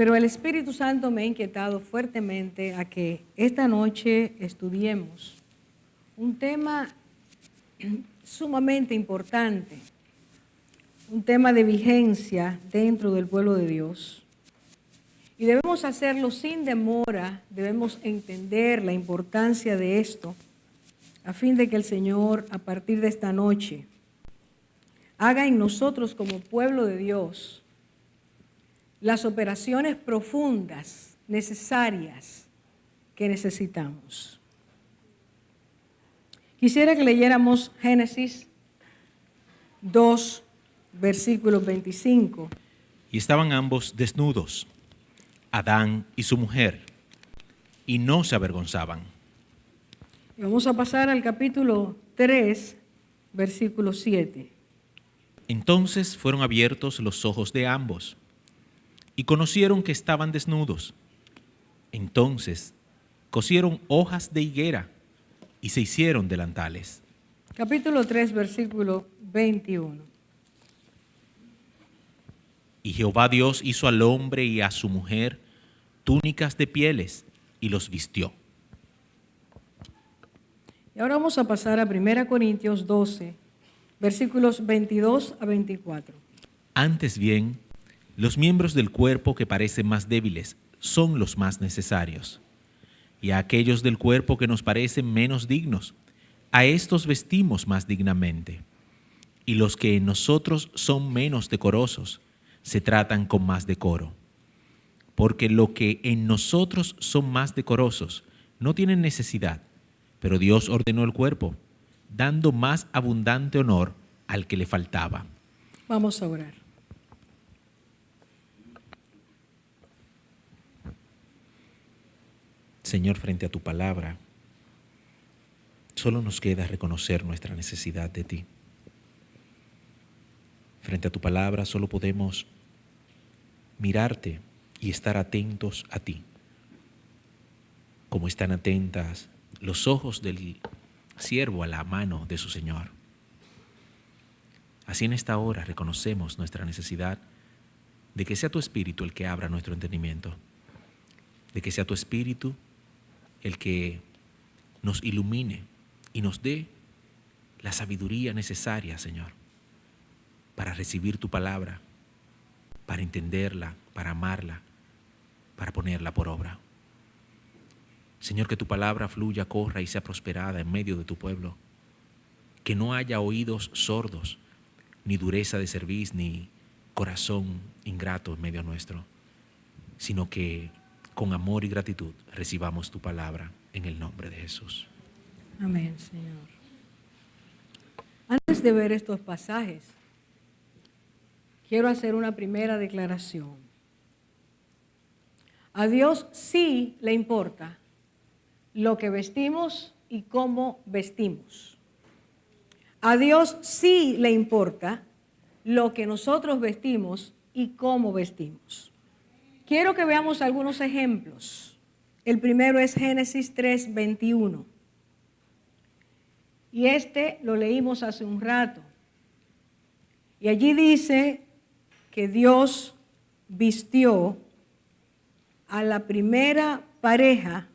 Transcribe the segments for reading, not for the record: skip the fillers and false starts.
Pero el Espíritu Santo me ha inquietado fuertemente a que esta noche estudiemos un tema sumamente importante, un tema de vigencia dentro del pueblo de Dios. Y debemos hacerlo sin demora, debemos entender la importancia de esto, a fin de que el Señor, a partir de esta noche, haga en nosotros como pueblo de Dios las operaciones profundas, necesarias, que necesitamos. Quisiera que leyéramos Génesis 2, versículo 25. Y estaban ambos desnudos, Adán y su mujer, y no se avergonzaban. Y vamos a pasar al capítulo 3, versículo 7. Entonces fueron abiertos los ojos de ambos, y conocieron que estaban desnudos. Entonces cosieron hojas de higuera y se hicieron delantales. Capítulo 3, versículo 21. Y Jehová Dios hizo al hombre y a su mujer túnicas de pieles y los vistió. Y ahora vamos a pasar a 1 Corintios 12, versículos 22 a 24. Antes bien, los miembros del cuerpo que parecen más débiles son los más necesarios, y a aquellos del cuerpo que nos parecen menos dignos, a estos vestimos más dignamente. Y los que en nosotros son menos decorosos, se tratan con más decoro. Porque lo que en nosotros son más decorosos no tienen necesidad, pero Dios ordenó el cuerpo, dando más abundante honor al que le faltaba. Vamos a orar. Señor, frente a tu palabra, solo nos queda reconocer nuestra necesidad de ti. Frente a tu palabra solo podemos mirarte y estar atentos a ti, como están atentas los ojos del siervo a la mano de su Señor. Así en esta hora reconocemos nuestra necesidad de que sea tu Espíritu el que abra nuestro entendimiento, de que sea tu Espíritu el que nos ilumine y nos dé la sabiduría necesaria, Señor, para recibir tu palabra, para entenderla, para amarla, para ponerla por obra. Señor, que tu palabra fluya, corra y sea prosperada en medio de tu pueblo. Que no haya oídos sordos, ni dureza de cerviz, ni corazón ingrato en medio nuestro, sino que con amor y gratitud recibamos tu palabra en el nombre de Jesús. Amén, Señor. Antes de ver estos pasajes, quiero hacer una primera declaración. A Dios sí le importa lo que vestimos y cómo vestimos. A Dios sí le importa lo que nosotros vestimos y cómo vestimos. Quiero que veamos algunos ejemplos. El primero es Génesis 3, 21. Y este lo leímos hace un rato. Y allí dice que Dios vistió a la primera pareja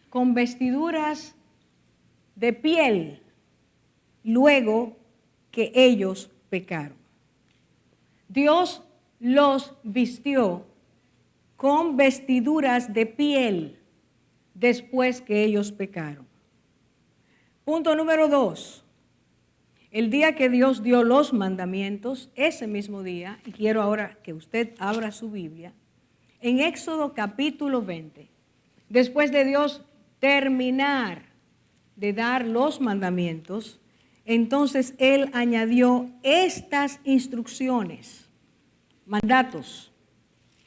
con vestiduras de piel, luego que ellos pecaron. Dios los vistió con vestiduras de piel después que ellos pecaron. Punto número 2. El día que Dios dio los mandamientos, ese mismo día, y quiero ahora que usted abra su Biblia, en Éxodo capítulo 20, después de Dios terminar de dar los mandamientos, entonces Él añadió estas instrucciones, mandatos,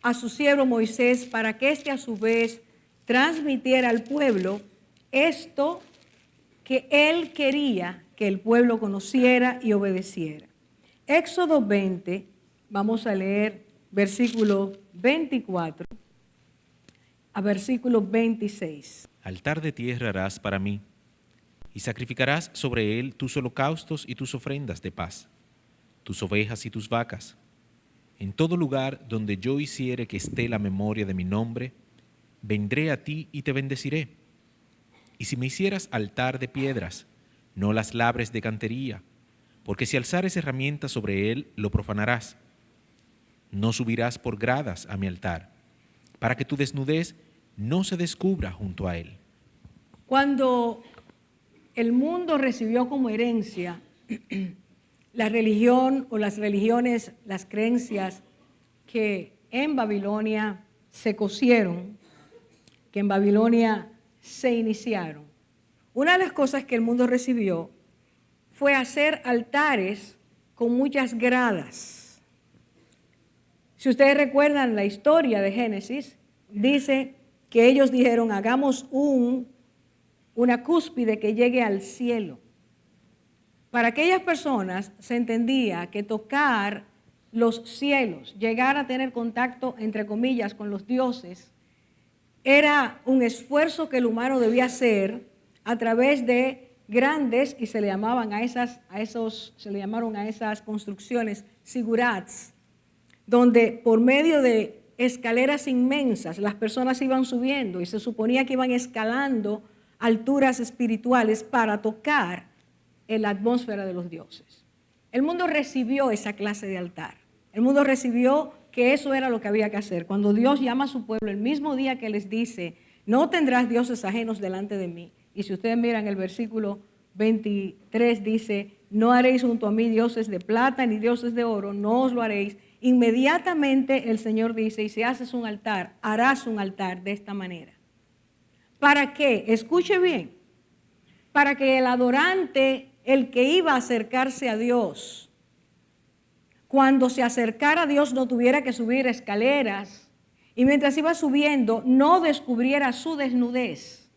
a su siervo Moisés para que éste a su vez transmitiera al pueblo esto que Él quería que el pueblo conociera y obedeciera. Éxodo 20, vamos a leer versículo 24 a versículo 26. Altar de tierra harás para mí, y sacrificarás sobre él tus holocaustos y tus ofrendas de paz, tus ovejas y tus vacas. En todo lugar donde yo hiciere que esté la memoria de mi nombre, vendré a ti y te bendeciré. Y si me hicieras altar de piedras, no las labres de cantería, porque si alzares herramientas sobre él, lo profanarás. No subirás por gradas a mi altar, para que tu desnudez no se descubra junto a él. Cuando el mundo recibió como herencia la religión o las religiones, las creencias que en Babilonia se cosieron, que en Babilonia se iniciaron, una de las cosas que el mundo recibió fue hacer altares con muchas gradas. Si ustedes recuerdan la historia de Génesis, dice que ellos dijeron, hagamos una cúspide que llegue al cielo. Para aquellas personas se entendía que tocar los cielos, llegar a tener contacto, entre comillas, con los dioses, era un esfuerzo que el humano debía hacer a través de grandes, y se le llamaron a esas construcciones sigurats, donde por medio de escaleras inmensas las personas iban subiendo y se suponía que iban escalando alturas espirituales para tocar en la atmósfera de los dioses. El mundo recibió esa clase de altar. El mundo recibió que eso era lo que había que hacer. Cuando Dios llama a su pueblo, el mismo día que les dice, no tendrás dioses ajenos delante de mí. Y si ustedes miran el versículo 23, dice, no haréis junto a mí dioses de plata ni dioses de oro, no os lo haréis. Inmediatamente el Señor dice, y si haces un altar, harás un altar de esta manera. ¿Para qué? Escuche bien. Para que el adorante, el que iba a acercarse a Dios, cuando se acercara a Dios no tuviera que subir escaleras y mientras iba subiendo no descubriera su desnudez.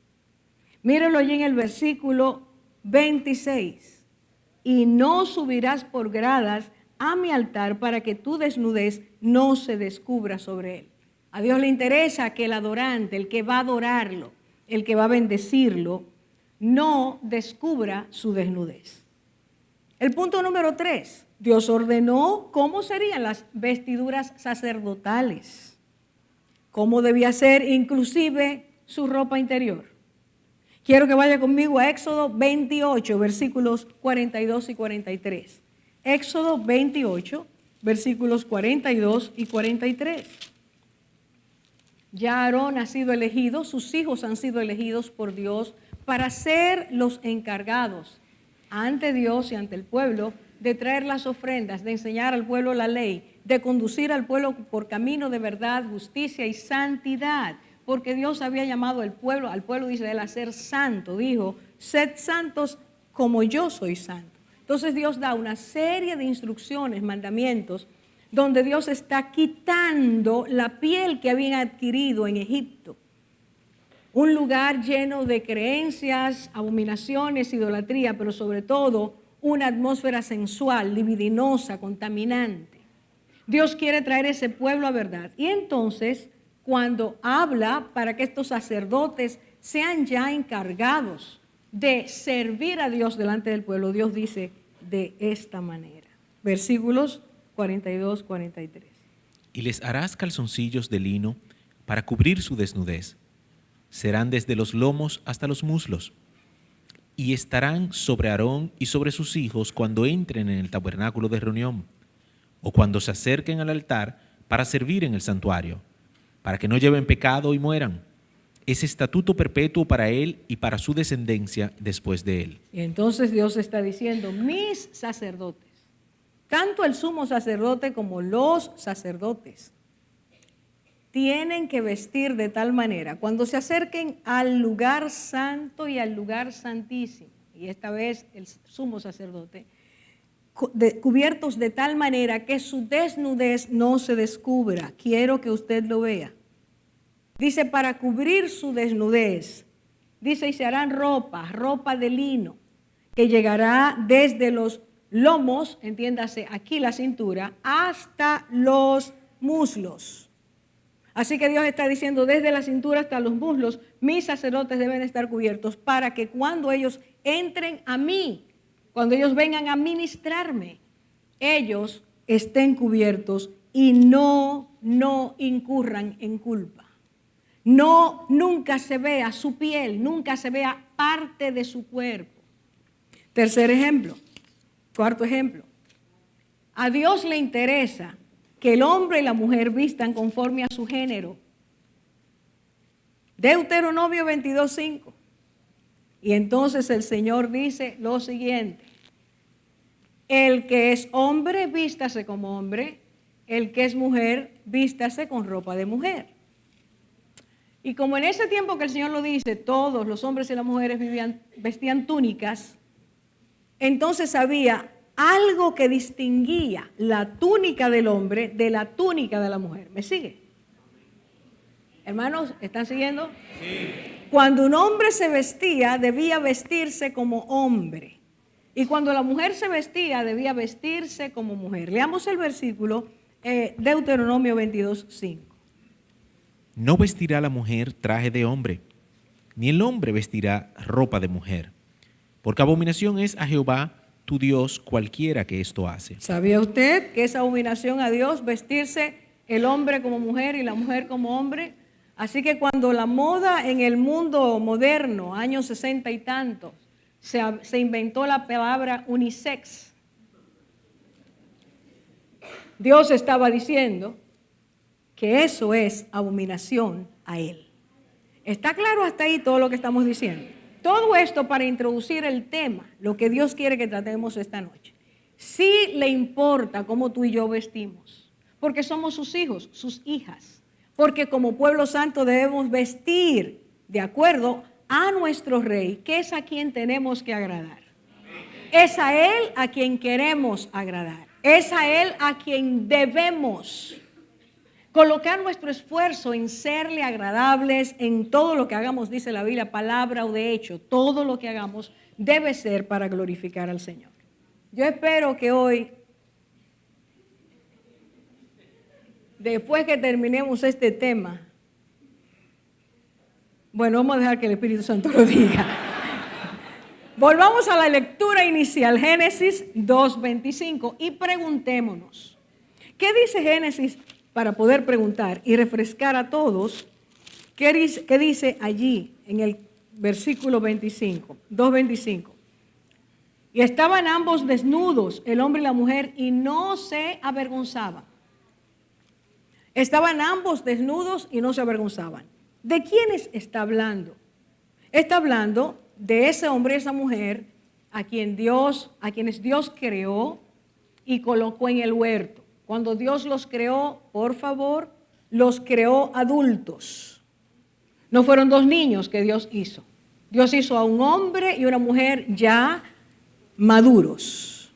Mírenlo allí en el versículo 26. Y no subirás por gradas a mi altar para que tu desnudez no se descubra sobre él. A Dios le interesa que el adorante, el que va a adorarlo, el que va a bendecirlo, no descubra su desnudez. El punto número 3, Dios ordenó cómo serían las vestiduras sacerdotales, cómo debía ser inclusive su ropa interior. Quiero que vaya conmigo a Éxodo 28, versículos 42 y 43. Éxodo 28, versículos 42 y 43. Ya Aarón ha sido elegido, sus hijos han sido elegidos por Dios para ser los encargados ante Dios y ante el pueblo de traer las ofrendas, de enseñar al pueblo la ley, de conducir al pueblo por camino de verdad, justicia y santidad, porque Dios había llamado al pueblo de Israel a ser santo. Dijo, sed santos como yo soy santo. Entonces Dios da una serie de instrucciones, mandamientos, donde Dios está quitando la piel que habían adquirido en Egipto. Un lugar lleno de creencias, abominaciones, idolatría, pero sobre todo una atmósfera sensual, libidinosa, contaminante. Dios quiere traer ese pueblo a verdad. Y entonces, cuando habla para que estos sacerdotes sean ya encargados de servir a Dios delante del pueblo, Dios dice de esta manera. Versículos 42, 43. Y les harás calzoncillos de lino para cubrir su desnudez. Serán desde los lomos hasta los muslos, y estarán sobre Aarón y sobre sus hijos cuando entren en el tabernáculo de reunión, o cuando se acerquen al altar para servir en el santuario, para que no lleven pecado y mueran. Es estatuto perpetuo para él y para su descendencia después de él. Y entonces Dios está diciendo, mis sacerdotes, tanto el sumo sacerdote como los sacerdotes, tienen que vestir de tal manera, cuando se acerquen al lugar santo y al lugar santísimo, y esta vez el sumo sacerdote, cubiertos de tal manera que su desnudez no se descubra. Quiero que usted lo vea. Dice, para cubrir su desnudez, dice, y se harán ropa de lino, que llegará desde los lomos, entiéndase aquí la cintura, hasta los muslos. Así que Dios está diciendo, desde la cintura hasta los muslos, mis sacerdotes deben estar cubiertos para que cuando ellos entren a mí, cuando ellos vengan a ministrarme, ellos estén cubiertos y no incurran en culpa. No, nunca se vea su piel, nunca se vea parte de su cuerpo. Tercer ejemplo, cuarto ejemplo. A Dios le interesa que el hombre y la mujer vistan conforme a su género. Deuteronomio 22:5. Y entonces el Señor dice lo siguiente: el que es hombre, vístase como hombre; el que es mujer, vístase con ropa de mujer. Y como en ese tiempo que el Señor lo dice, todos los hombres y las mujeres vestían túnicas, entonces había algo que distinguía la túnica del hombre de la túnica de la mujer. ¿Me sigue? Hermanos, ¿están siguiendo? Sí. Cuando un hombre se vestía, debía vestirse como hombre. Y cuando la mujer se vestía, debía vestirse como mujer. Leamos el versículo, Deuteronomio 22:5. No vestirá la mujer traje de hombre, ni el hombre vestirá ropa de mujer, porque abominación es a Jehová tu Dios cualquiera que esto hace. ¿Sabía usted que es abominación a Dios vestirse el hombre como mujer y la mujer como hombre? Así que cuando la moda en el mundo moderno, años 60 y tantos, se inventó la palabra unisex, Dios estaba diciendo que eso es abominación a Él. ¿Está claro hasta ahí todo lo que estamos diciendo? Todo esto para introducir el tema, lo que Dios quiere que tratemos esta noche. Sí le importa cómo tú y yo vestimos, porque somos sus hijos, sus hijas, porque como pueblo santo debemos vestir de acuerdo a nuestro Rey, que es a quien tenemos que agradar. Es a Él a quien queremos agradar. Es a Él a quien debemos colocar nuestro esfuerzo en serle agradables en todo lo que hagamos, dice la Biblia, palabra o de hecho. Todo lo que hagamos debe ser para glorificar al Señor. Yo espero que hoy, después que terminemos este tema, bueno, vamos a dejar que el Espíritu Santo lo diga. Volvamos a la lectura inicial, Génesis 2:25, y preguntémonos, ¿qué dice Génesis? Para poder preguntar y refrescar a todos, ¿qué dice allí en el versículo 25, 2:25? Y estaban ambos desnudos, el hombre y la mujer, y no se avergonzaban. Estaban ambos desnudos y no se avergonzaban. ¿De quiénes está hablando? Está hablando de ese hombre y esa mujer a quienes Dios creó y colocó en el huerto. Cuando Dios los creó, por favor, los creó adultos. No fueron dos niños que Dios hizo. Dios hizo a un hombre y una mujer ya maduros.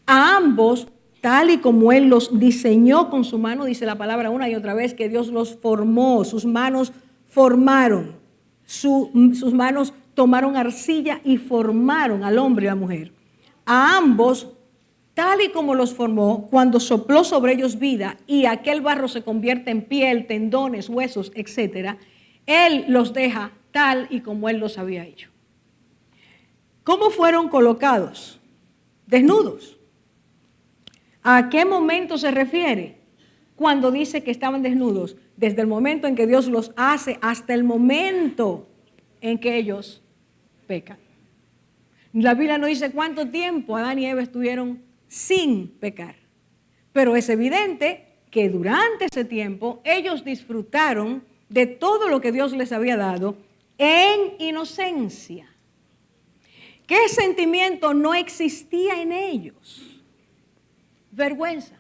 A ambos, tal y como Él los diseñó con su mano, dice la palabra una y otra vez que Dios los formó, sus manos formaron, sus manos tomaron arcilla y formaron al hombre y a la mujer. A ambos, tal y como los formó, cuando sopló sobre ellos vida y aquel barro se convierte en piel, tendones, huesos, etc., Él los deja tal y como Él los había hecho. ¿Cómo fueron colocados? Desnudos. ¿A qué momento se refiere cuando dice que estaban desnudos? Desde el momento en que Dios los hace hasta el momento en que ellos pecan. La Biblia no dice cuánto tiempo Adán y Eva estuvieron sin pecar, pero es evidente que durante ese tiempo ellos disfrutaron de todo lo que Dios les había dado en inocencia. ¿Qué sentimiento no existía en ellos? Vergüenza.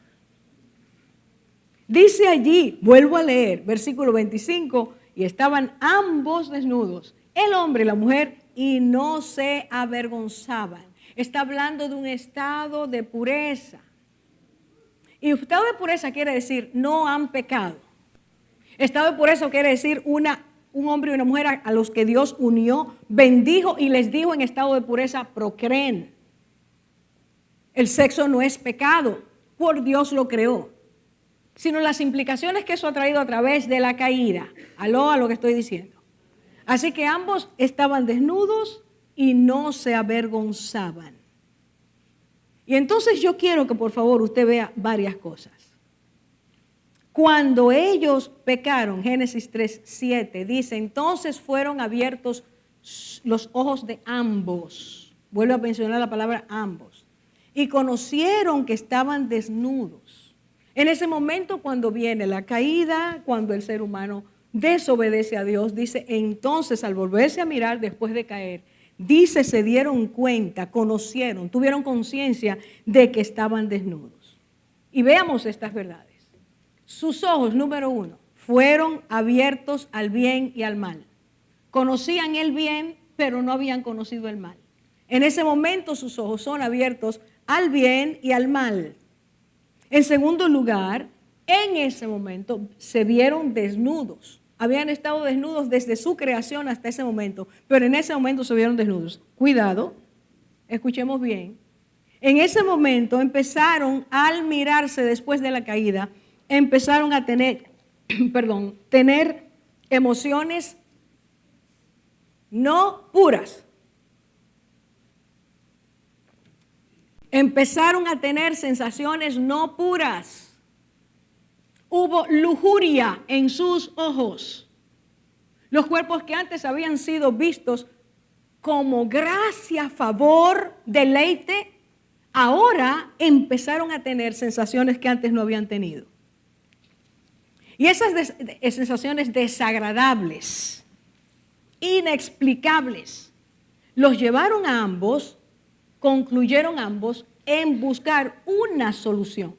Dice allí, vuelvo a leer, versículo 25, y estaban ambos desnudos, el hombre y la mujer, y no se avergonzaban. Está hablando de un estado de pureza. Y estado de pureza quiere decir no han pecado. Estado de pureza quiere decir un hombre y una mujer a los que Dios unió, bendijo y les dijo en estado de pureza, procreen. El sexo no es pecado, por Dios lo creó, sino las implicaciones que eso ha traído a través de la caída. Aló a lo que estoy diciendo. Así que ambos estaban desnudos y no se avergonzaban. Y entonces yo quiero que por favor usted vea varias cosas. Cuando ellos pecaron, Génesis 3:7 dice, entonces fueron abiertos los ojos de ambos. Vuelvo a mencionar la palabra ambos. Y conocieron que estaban desnudos. En ese momento cuando viene la caída, cuando el ser humano desobedece a Dios, dice, entonces al volverse a mirar después de caer, dice, se dieron cuenta, conocieron, tuvieron conciencia de que estaban desnudos. Y veamos estas verdades. Sus ojos, número 1, fueron abiertos al bien y al mal. Conocían el bien, pero no habían conocido el mal. En ese momento sus ojos son abiertos al bien y al mal. En segundo lugar, en ese momento se vieron desnudos. Habían estado desnudos desde su creación hasta ese momento, pero en ese momento se vieron desnudos. Cuidado, escuchemos bien. En ese momento empezaron, al mirarse después de la caída, empezaron a tener emociones no puras. Empezaron a tener sensaciones no puras. Hubo lujuria en sus ojos. Los cuerpos que antes habían sido vistos como gracia, favor, deleite, ahora empezaron a tener sensaciones que antes no habían tenido. Y esas sensaciones desagradables, inexplicables, los llevaron a ambos, concluyeron ambos en buscar una solución.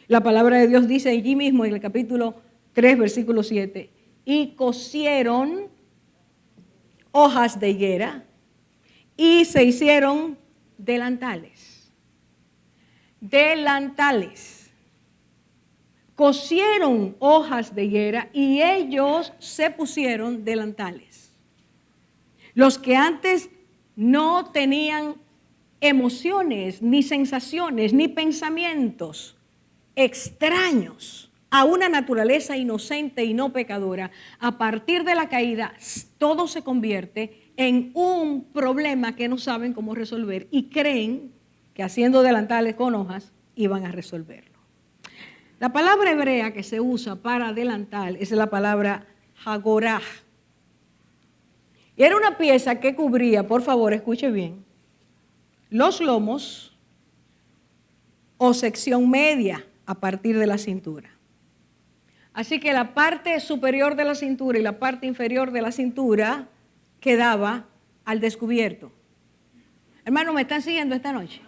La palabra de Dios dice allí mismo en el capítulo 3, versículo 7, y cosieron hojas de higuera y se hicieron delantales. Delantales. Cosieron hojas de higuera y ellos se pusieron delantales. Los que antes no tenían emociones, ni sensaciones, ni pensamientos extraños a una naturaleza inocente y no pecadora, a partir de la caída todo se convierte en un problema que no saben cómo resolver y creen que haciendo delantales con hojas iban a resolverlo. La palabra hebrea que se usa para delantal es la palabra hagorah. Y era una pieza que cubría, por favor, escuche bien, los lomos o sección media a partir de la cintura. Así que la parte superior de la cintura y la parte inferior de la cintura quedaba al descubierto. Hermanos, ¿me están siguiendo esta noche?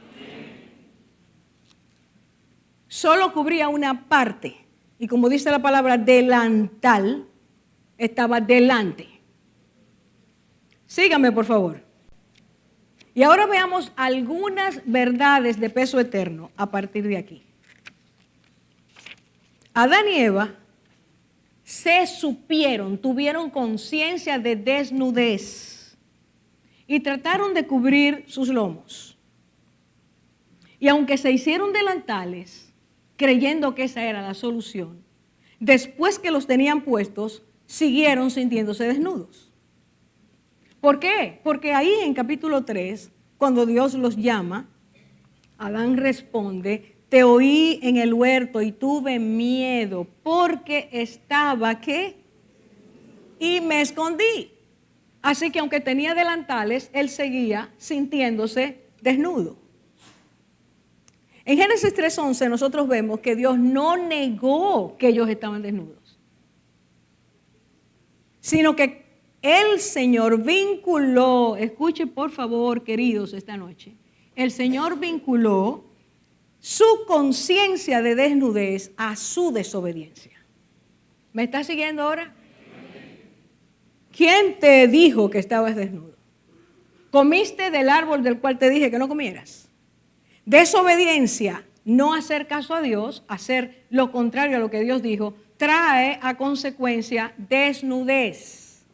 Solo cubría una parte y como dice la palabra delantal, estaba delante. Síganme, por favor. Y ahora veamos algunas verdades de peso eterno a partir de aquí. Adán y Eva se supieron, tuvieron conciencia de desnudez y trataron de cubrir sus lomos. Y aunque se hicieron delantales, creyendo que esa era la solución, después que los tenían puestos, siguieron sintiéndose desnudos. ¿Por qué? Porque ahí en capítulo 3, cuando Dios los llama, Adán responde, te oí en el huerto y tuve miedo porque estaba, ¿qué? Y me escondí. Así que aunque tenía delantales, él seguía sintiéndose desnudo. En Génesis 3:11 nosotros vemos que Dios no negó que ellos estaban desnudos, sino que el Señor vinculó, escuche por favor queridos esta noche, el Señor vinculó su conciencia de desnudez a su desobediencia. ¿Me estás siguiendo ahora? ¿Quién te dijo que estabas desnudo? ¿Comiste del árbol del cual te dije que no comieras? Desobediencia, no hacer caso a Dios, hacer lo contrario a lo que Dios dijo, trae a consecuencia desnudez.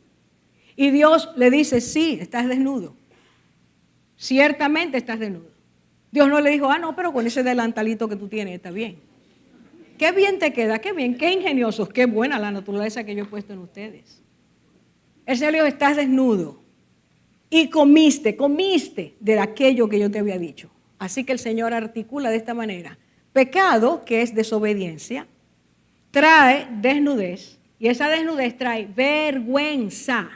Y Dios le dice, sí, estás desnudo. Ciertamente estás desnudo. Dios no le dijo, no, pero con ese delantalito que tú tienes está bien. Qué bien te queda, qué bien, qué ingeniosos, qué buena la naturaleza que yo he puesto en ustedes. El Señor le dijo, estás desnudo y comiste de aquello que yo te había dicho. Así que el Señor articula de esta manera, pecado, que es desobediencia, trae desnudez y esa desnudez trae vergüenza.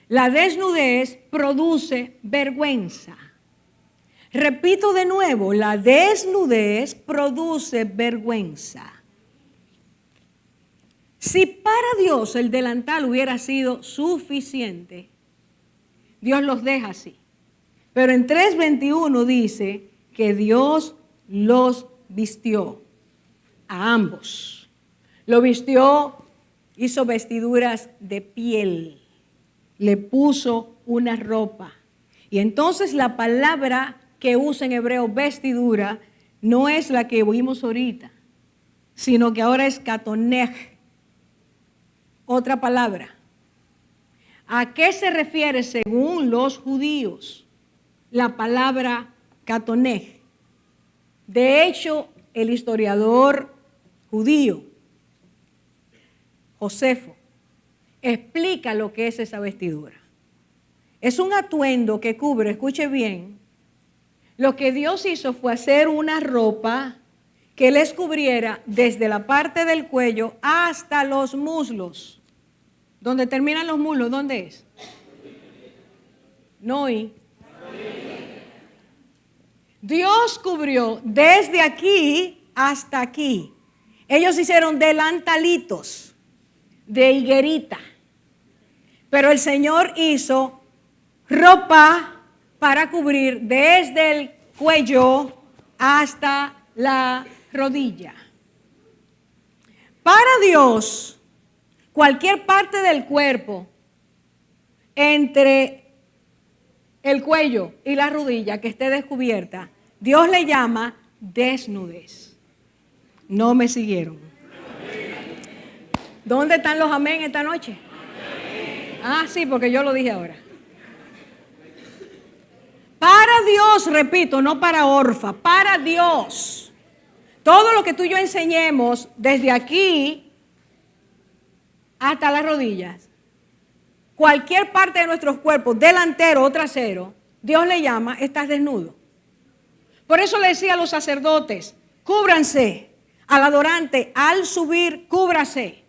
La desnudez produce vergüenza. Repito de nuevo, la desnudez produce vergüenza. Si para Dios el delantal hubiera sido suficiente, Dios los deja así. Pero en 3:21 dice que Dios los vistió a ambos. Lo vistió, hizo vestiduras de piel, le puso una ropa. Y entonces la palabra que usa en hebreo vestidura no es la que oímos ahorita, sino que ahora es katonej, otra palabra. ¿A qué se refiere según los judíos la palabra katonej? De hecho, el historiador judío Josefo explica lo que es esa vestidura. Es un atuendo que cubre, escuche bien, lo que Dios hizo fue hacer una ropa que les cubriera desde la parte del cuello hasta los muslos. ¿Dónde terminan los muslos? ¿Dónde es? No oí. Dios cubrió desde aquí hasta aquí. Ellos hicieron delantalitos de higuerita, pero el Señor hizo ropa para cubrir desde el cuello hasta la rodilla. Para Dios, cualquier parte del cuerpo entre el cuello y la rodilla que esté descubierta, Dios le llama desnudez. No me siguieron. ¿Dónde están los amén esta noche? Ah, sí, porque yo lo dije ahora. Para Dios, repito, no para Orfa, para Dios. Todo lo que tú y yo enseñemos desde aquí hasta las rodillas, cualquier parte de nuestros cuerpos, delantero o trasero, Dios le llama, estás desnudo. Por eso le decía a los sacerdotes, cúbranse, al adorante, al subir, cúbrase.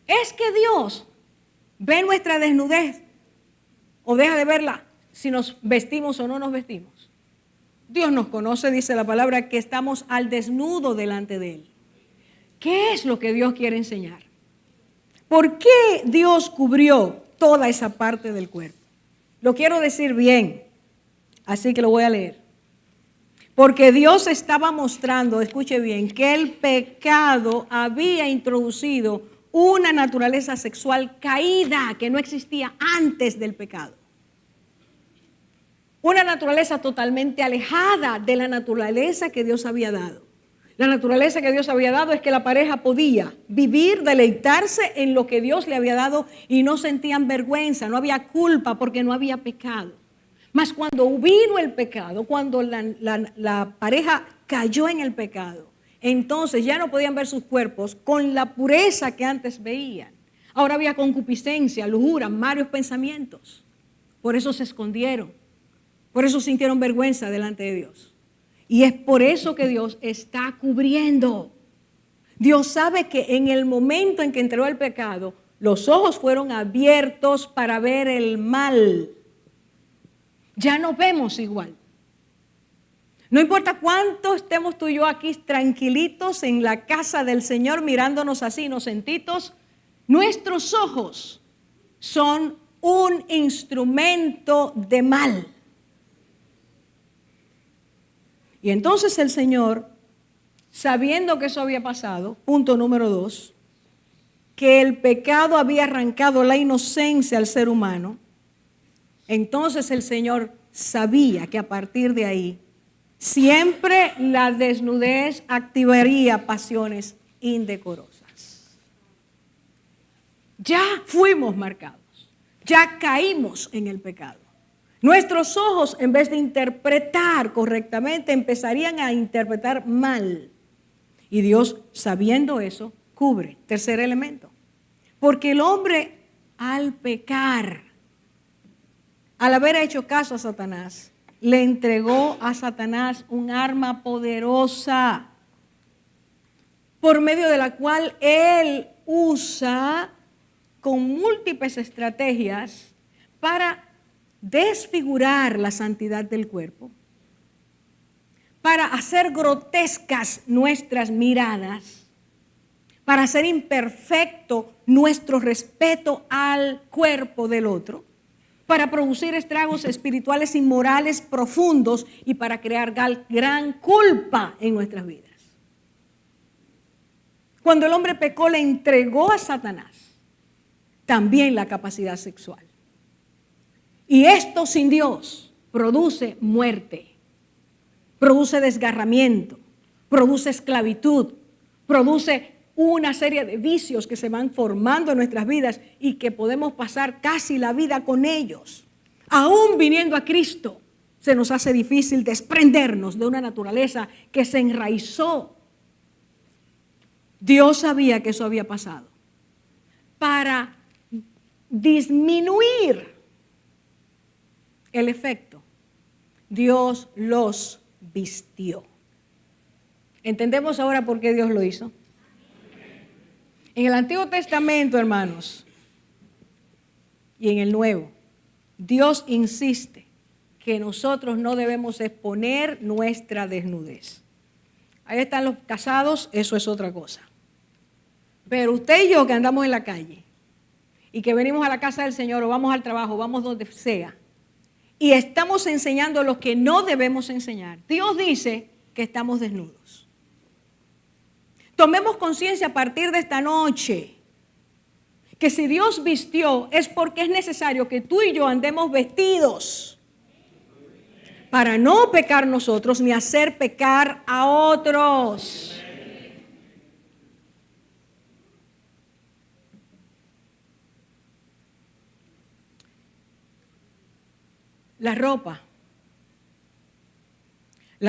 Es que Dios ve nuestra desnudez o deja de verla si nos vestimos o no nos vestimos. Dios nos conoce, dice la palabra, que estamos al desnudo delante de Él. ¿Qué es lo que Dios quiere enseñar? ¿Por qué Dios cubrió toda esa parte del cuerpo? Lo quiero decir bien, así que lo voy a leer. Porque Dios estaba mostrando, escuche bien, que el pecado había introducido una naturaleza sexual caída que no existía antes del pecado. Una naturaleza totalmente alejada de la naturaleza que Dios había dado. La naturaleza que Dios había dado es que la pareja podía vivir, deleitarse en lo que Dios le había dado y no sentían vergüenza, no había culpa porque no había pecado. Mas cuando vino el pecado, cuando la pareja cayó en el pecado, entonces ya no podían ver sus cuerpos con la pureza que antes veían. Ahora había concupiscencia, lujuria, malos pensamientos. Por eso se escondieron. Por eso sintieron vergüenza delante de Dios. Y es por eso que Dios está cubriendo. Dios sabe que en el momento en que entró el pecado, los ojos fueron abiertos para ver el mal. Ya no vemos igual. No importa cuánto estemos tú y yo aquí tranquilitos en la casa del Señor mirándonos así inocentitos, nuestros ojos son un instrumento de mal. Y entonces el Señor, sabiendo que eso había pasado, punto número 2, que el pecado había arrancado la inocencia al ser humano, entonces el Señor sabía que a partir de ahí, siempre la desnudez activaría pasiones indecorosas. Ya fuimos marcados, ya caímos en el pecado. Nuestros ojos, en vez de interpretar correctamente, empezarían a interpretar mal. Y Dios, sabiendo eso, cubre. Tercer elemento. Porque el hombre, al pecar, al haber hecho caso a Satanás, le entregó a Satanás un arma poderosa. por medio de la cual Él usa con múltiples estrategias para desfigurar la santidad del cuerpo, para hacer grotescas nuestras miradas, para hacer imperfecto nuestro respeto al cuerpo del otro, para producir estragos espirituales y morales profundos y para crear gran culpa en nuestras vidas. Cuando el hombre pecó, le entregó a Satanás también la capacidad sexual. Y esto sin Dios produce muerte, produce desgarramiento, produce esclavitud, produce una serie de vicios que se van formando en nuestras vidas y que podemos pasar casi la vida con ellos. Aún viniendo a Cristo, se nos hace difícil desprendernos de una naturaleza que se enraizó. Dios sabía que eso había pasado. Para disminuir el efecto, Dios los vistió. ¿Entendemos ahora por qué Dios lo hizo? En el Antiguo Testamento, hermanos, y en el Nuevo, Dios insiste que nosotros no debemos exponer nuestra desnudez. Ahí están los casados, eso es otra cosa. Pero usted y yo que andamos en la calle y que venimos a la casa del Señor o vamos al trabajo, vamos donde sea, y estamos enseñando lo que no debemos enseñar, Dios dice que estamos desnudos. Tomemos conciencia a partir de esta noche que si Dios vistió es porque es necesario que tú y yo andemos vestidos para no pecar nosotros ni hacer pecar a otros. La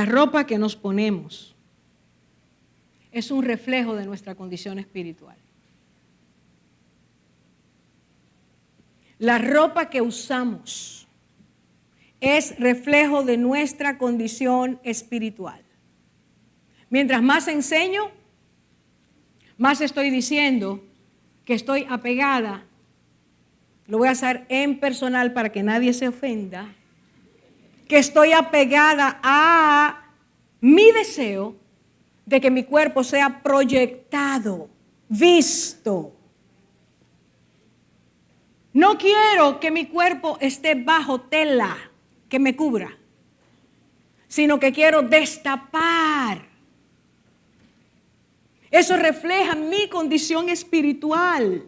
ropa que nos ponemos es un reflejo de nuestra condición espiritual. La ropa que usamos es reflejo de nuestra condición espiritual. Mientras más enseño, más estoy diciendo que estoy apegada. Lo voy a hacer en personal para que nadie se ofenda. Que estoy apegada a mi deseo de que mi cuerpo sea proyectado, visto. No quiero que mi cuerpo esté bajo tela que me cubra, sino que quiero destapar. Eso refleja mi condición espiritual.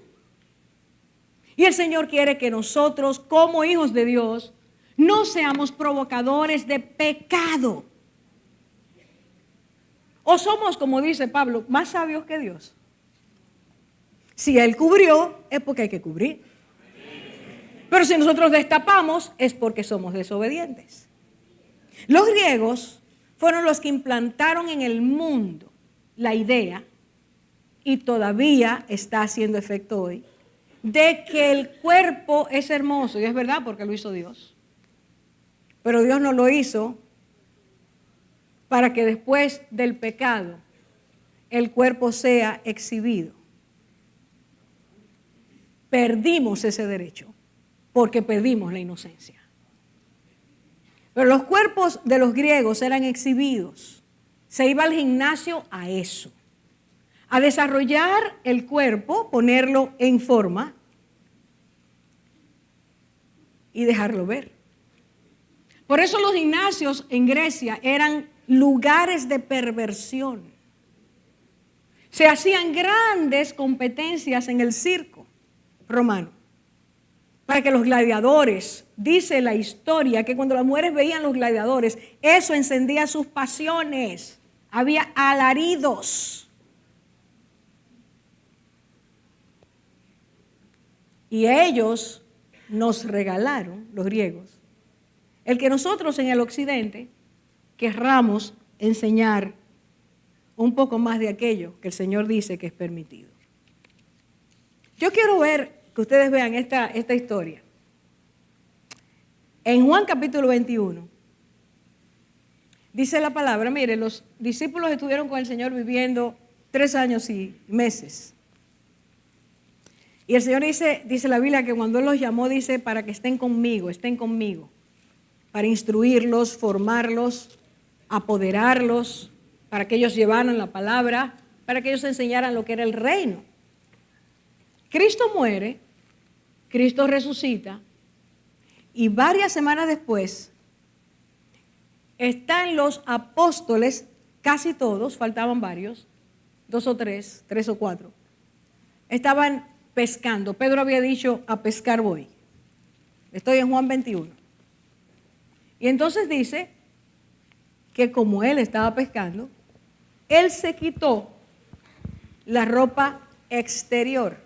Y el Señor quiere que nosotros, como hijos de Dios, no seamos provocadores de pecado. O somos, como dice Pablo, más sabios que Dios. Si Él cubrió, es porque hay que cubrir. Pero si nosotros destapamos, es porque somos desobedientes. Los griegos fueron los que implantaron en el mundo la idea, y todavía está haciendo efecto hoy, de que el cuerpo es hermoso. Y es verdad porque lo hizo Dios. Pero Dios no lo hizo para que después del pecado el cuerpo sea exhibido. Perdimos ese derecho porque perdimos la inocencia. Pero los cuerpos de los griegos eran exhibidos. Se iba al gimnasio a eso, a desarrollar el cuerpo, ponerlo en forma y dejarlo ver. Por eso los gimnasios en Grecia eran lugares de perversión. Se hacían grandes competencias en el circo romano para que los gladiadores, dice la historia, que cuando las mujeres veían los gladiadores, eso encendía sus pasiones. Había alaridos. Y ellos nos regalaron, los griegos, el que nosotros en el occidente querramos enseñar un poco más de aquello que el Señor dice que es permitido. Yo quiero que ustedes vean esta historia. En Juan capítulo 21, dice la palabra, mire, los discípulos estuvieron con el Señor viviendo 3 años y meses. Y el Señor dice la Biblia que cuando Él los llamó, dice, para que estén conmigo, para instruirlos, formarlos, apoderarlos, para que ellos llevaran la palabra, para que ellos enseñaran lo que era el reino. Cristo muere, Cristo resucita, y varias semanas después están los apóstoles, casi todos, faltaban varios, 2 o 3, 3 o 4, estaban pescando. Pedro había dicho, a pescar voy. Estoy en Juan 21. Y entonces dice que como él estaba pescando, él se quitó la ropa exterior.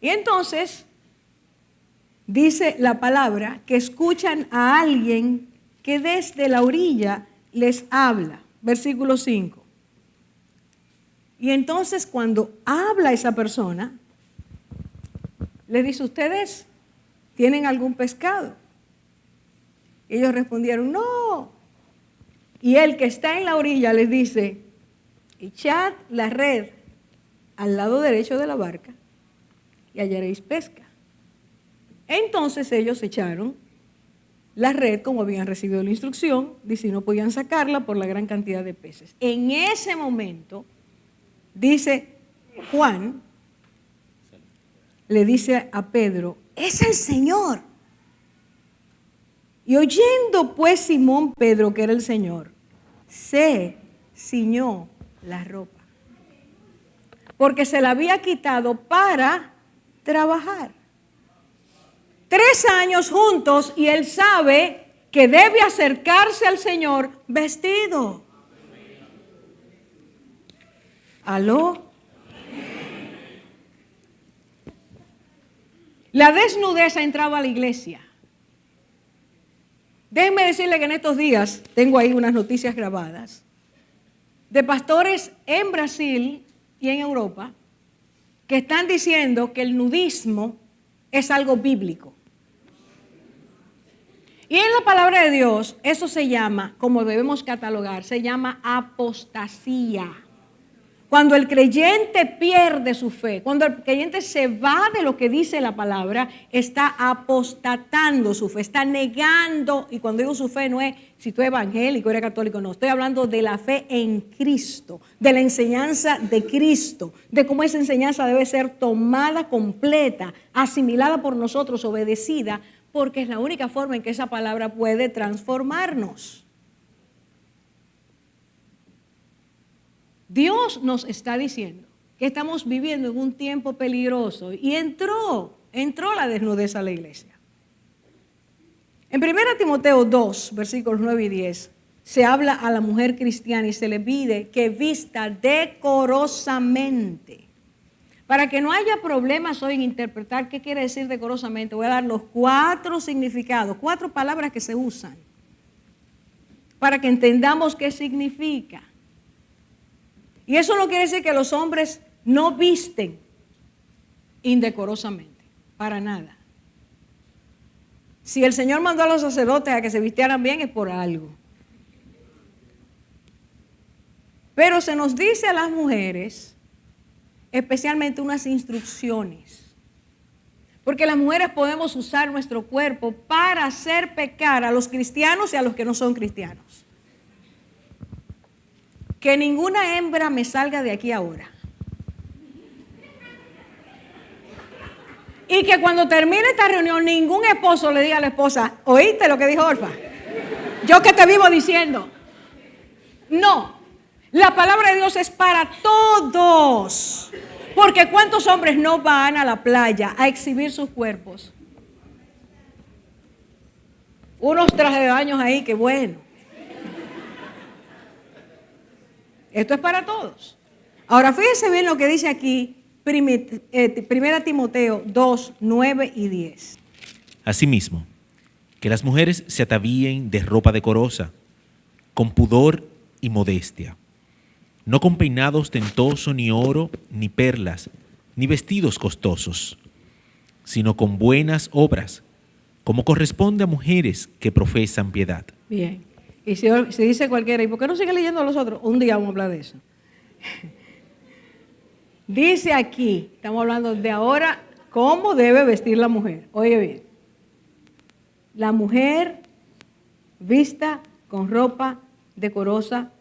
Y entonces dice la palabra que escuchan a alguien que desde la orilla les habla. Versículo 5. Y entonces cuando habla esa persona, le dice, ¿ustedes tienen algún pescado? Y ellos respondieron, no. Y el que está en la orilla les dice, echad la red al lado derecho de la barca y hallaréis pesca. Entonces ellos echaron la red como habían recibido la instrucción, dice, y no podían sacarla por la gran cantidad de peces. En ese momento, dice Juan, le dice a Pedro, es el Señor. Y oyendo pues Simón Pedro que era el Señor, se ciñó la ropa, porque se la había quitado para trabajar. 3 años juntos y él sabe que debe acercarse al Señor vestido. ¿Aló? La desnudez ha entrado a la iglesia. Déjenme decirle que en estos días, tengo ahí unas noticias grabadas, de pastores en Brasil y en Europa, que están diciendo que el nudismo es algo bíblico. Y en la palabra de Dios, eso se llama, como debemos catalogar, se llama apostasía. Cuando el creyente pierde su fe, cuando el creyente se va de lo que dice la palabra, está apostatando su fe, está negando, y cuando digo su fe no es si tú eres evangélico, eres católico, no, estoy hablando de la fe en Cristo, de la enseñanza de Cristo, de cómo esa enseñanza debe ser tomada completa, asimilada por nosotros, obedecida, porque es la única forma en que esa palabra puede transformarnos. Dios nos está diciendo que estamos viviendo en un tiempo peligroso y entró la desnudez a la iglesia. En 1 Timoteo 2, versículos 9 y 10, se habla a la mujer cristiana y se le pide que vista decorosamente. Para que no haya problemas hoy en interpretar qué quiere decir decorosamente, voy a dar los 4 significados, 4 palabras que se usan, para que entendamos qué significa. Y eso no quiere decir que los hombres no visten indecorosamente, para nada. Si el Señor mandó a los sacerdotes a que se vistieran bien es por algo. Pero se nos dice a las mujeres, especialmente unas instrucciones. Porque las mujeres podemos usar nuestro cuerpo para hacer pecar a los cristianos y a los que no son cristianos. Que ninguna hembra me salga de aquí ahora. Y que cuando termine esta reunión, ningún esposo le diga a la esposa, ¿oíste lo que dijo Orfa? Yo que te vivo diciendo. No, la palabra de Dios es para todos. Porque ¿cuántos hombres no van a la playa a exhibir sus cuerpos? Unos trajes de baños ahí, que bueno. Esto es para todos. Ahora, fíjense bien lo que dice aquí, 1 Timoteo 2, 9 y 10. Asimismo, que las mujeres se atavíen de ropa decorosa, con pudor y modestia, no con peinado ostentoso, ni oro, ni perlas, ni vestidos costosos, sino con buenas obras, como corresponde a mujeres que profesan piedad. Bien. Y si dice cualquiera, ¿y por qué no sigue leyendo a los otros? Un día vamos a hablar de eso. Dice aquí, estamos hablando de ahora, cómo debe vestir la mujer. Oye bien, la mujer vista con ropa decorosa,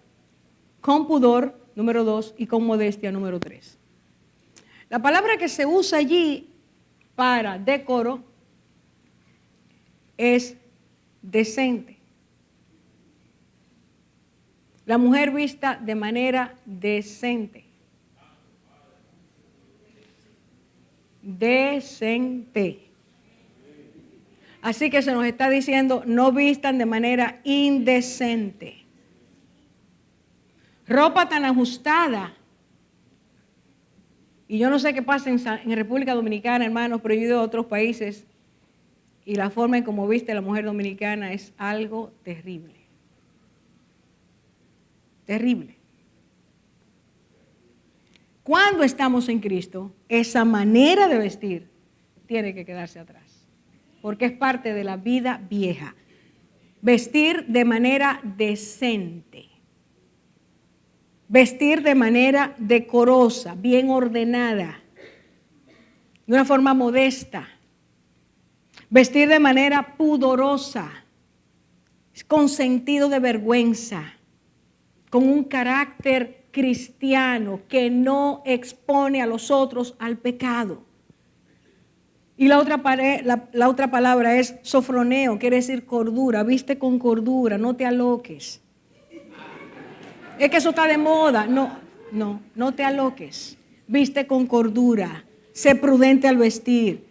con pudor, número 2, y con modestia, número 3. La palabra que se usa allí para decoro es decente. La mujer vista de manera decente. Decente. Así que se nos está diciendo, no vistan de manera indecente. Ropa tan ajustada. Y yo no sé qué pasa en República Dominicana, hermanos, pero yo he ido a otros países y la forma en cómo viste la mujer dominicana es algo terrible. Terrible. Cuando estamos en Cristo, esa manera de vestir tiene que quedarse atrás, porque es parte de la vida vieja. Vestir de manera decente. Vestir de manera decorosa, bien ordenada, de una forma modesta. Vestir de manera pudorosa, con sentido de vergüenza, con un carácter cristiano que no expone a los otros al pecado. Y la otra palabra es sofroneo, quiere decir cordura. Viste con cordura, no te aloques. Es que eso está de moda. No te aloques. Viste con cordura. Sé prudente al vestir.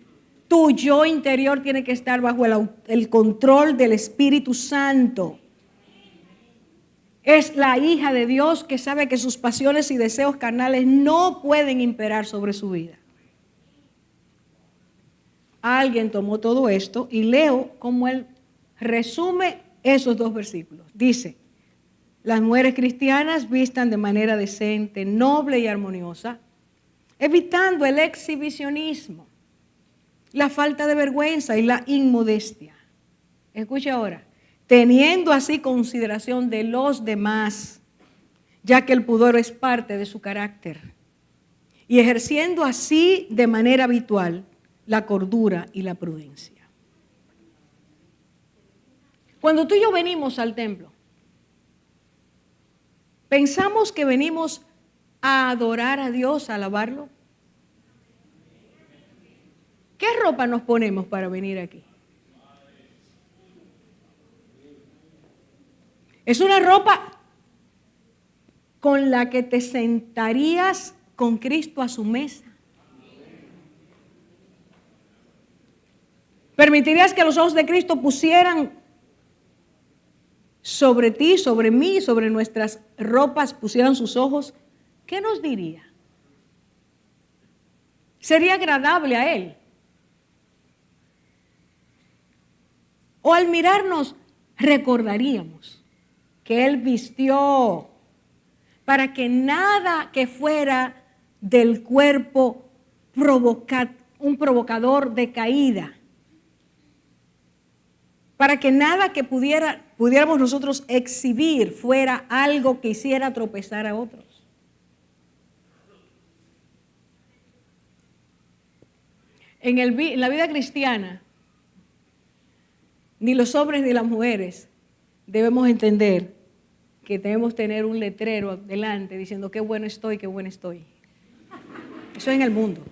Tu yo interior tiene que estar bajo el control del Espíritu Santo. Es la hija de Dios que sabe que sus pasiones y deseos carnales no pueden imperar sobre su vida. Alguien tomó todo esto y leo cómo él resume esos 2 versículos. Dice, las mujeres cristianas vistan de manera decente, noble y armoniosa, evitando el exhibicionismo, la falta de vergüenza y la inmodestia. Escucha ahora, teniendo así consideración de los demás, ya que el pudor es parte de su carácter, y ejerciendo así de manera habitual la cordura y la prudencia. Cuando tú y yo venimos al templo, ¿pensamos que venimos a adorar a Dios, a alabarlo? ¿Qué ropa nos ponemos para venir aquí? Es una ropa con la que te sentarías con Cristo a su mesa. ¿Permitirías que los ojos de Cristo pusieran sobre ti, sobre mí, sobre nuestras ropas, pusieran sus ojos? ¿Qué nos diría? ¿Sería agradable a Él? O al mirarnos recordaríamos que Él vistió para que nada que fuera del cuerpo un provocador de caída, para que nada que pudiéramos nosotros exhibir fuera algo que hiciera tropezar a otros. En la vida cristiana, ni los hombres ni las mujeres debemos entender que debemos tener un letrero delante diciendo qué bueno estoy, qué buena estoy. Eso es en el mundo.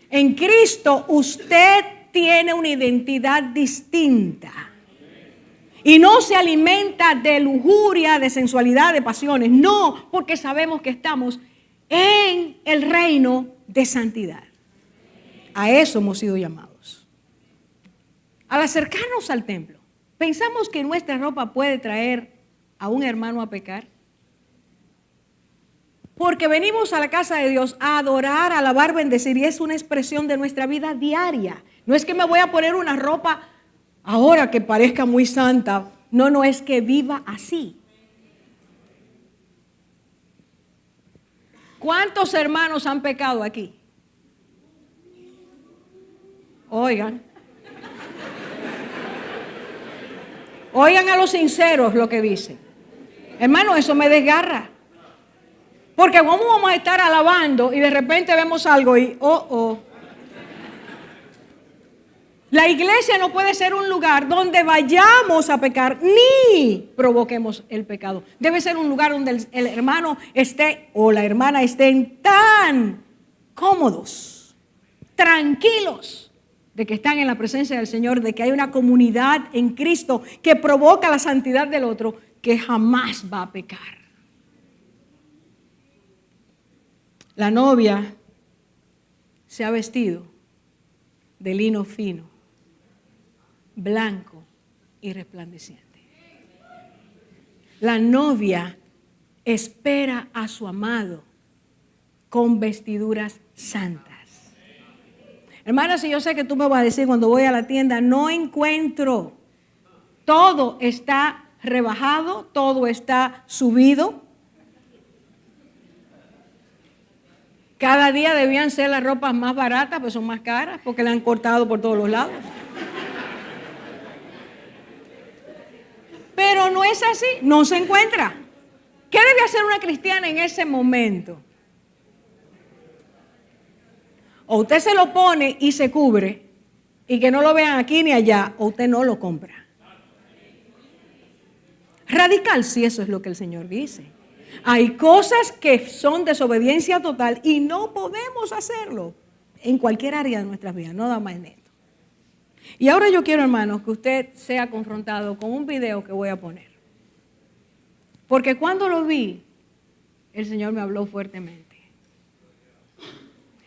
En Cristo usted tiene una identidad distinta y no se alimenta de lujuria, de sensualidad, de pasiones. No, porque sabemos que estamos en el reino de santidad. A eso hemos sido llamados. Al acercarnos al templo, ¿pensamos que nuestra ropa puede traer a un hermano a pecar? Porque venimos a la casa de Dios a adorar, a alabar, bendecir, y es una expresión de nuestra vida diaria. No es que me voy a poner una ropa ahora que parezca muy santa. No, es que viva así. ¿Cuántos hermanos han pecado aquí? Oigan. Oigan a los sinceros lo que dicen. Hermano, eso me desgarra. Porque ¿cómo vamos a estar alabando y de repente vemos algo y La iglesia no puede ser un lugar donde vayamos a pecar ni provoquemos el pecado. Debe ser un lugar donde el hermano esté o la hermana estén tan cómodos, tranquilos, de que están en la presencia del Señor, de que hay una comunidad en Cristo que provoca la santidad del otro, que jamás va a pecar. La novia se ha vestido de lino fino, blanco y resplandeciente. La novia espera a su amado con vestiduras santas. Hermana, si yo sé que tú me vas a decir cuando voy a la tienda, no encuentro. Todo está rebajado, todo está subido. Cada día debían ser las ropas más baratas, pues son más caras porque la han cortado por todos los lados. Pero no es así, no se encuentra. ¿Qué debe hacer una cristiana en ese momento? O usted se lo pone y se cubre y que no lo vean aquí ni allá, o usted no lo compra. Radical, si eso es lo que el Señor dice. Hay cosas que son desobediencia total y no podemos hacerlo en cualquier área de nuestras vidas, no da más en esto. Y ahora yo quiero, hermanos, que usted sea confrontado con un video que voy a poner. Porque cuando lo vi, el Señor me habló fuertemente.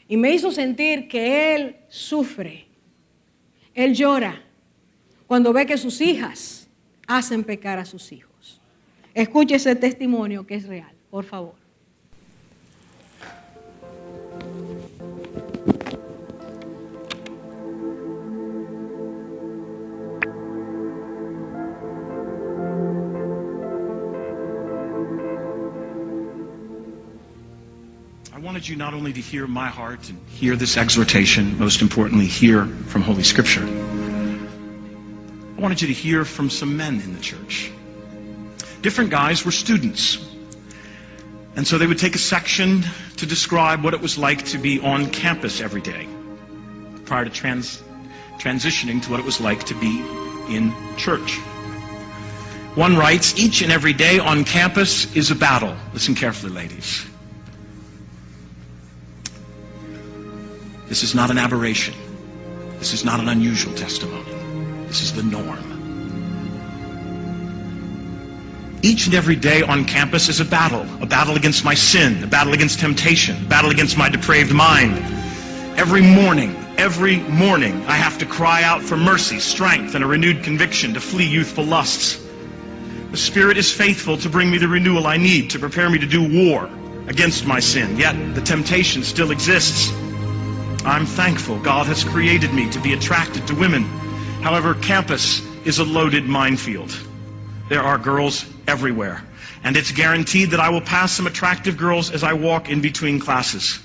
Y me hizo sentir que Él sufre, Él llora cuando ve que sus hijas hacen pecar a sus hijos. Escuche ese testimonio que es real, por favor. I wanted you not only to hear my heart and hear this exhortation, most importantly, hear from Holy Scripture. I wanted you to hear from some men in the church. Different guys were students. And so they would take a section to describe what it was like to be on campus every day prior to transitioning to what it was like to be in church. One writes, each and every day on campus is a battle. Listen carefully, ladies. This is not an aberration. This is not an unusual testimony. This is the norm. Each and every day on campus is a battle against my sin, a battle against temptation, a battle against my depraved mind. Every morning, I have to cry out for mercy, strength, and a renewed conviction to flee youthful lusts. The Spirit is faithful to bring me the renewal I need to prepare me to do war against my sin, yet the temptation still exists. I'm thankful God has created me to be attracted to women. However, campus is a loaded minefield. There are girls everywhere, and it's guaranteed that I will pass some attractive girls as I walk in between classes.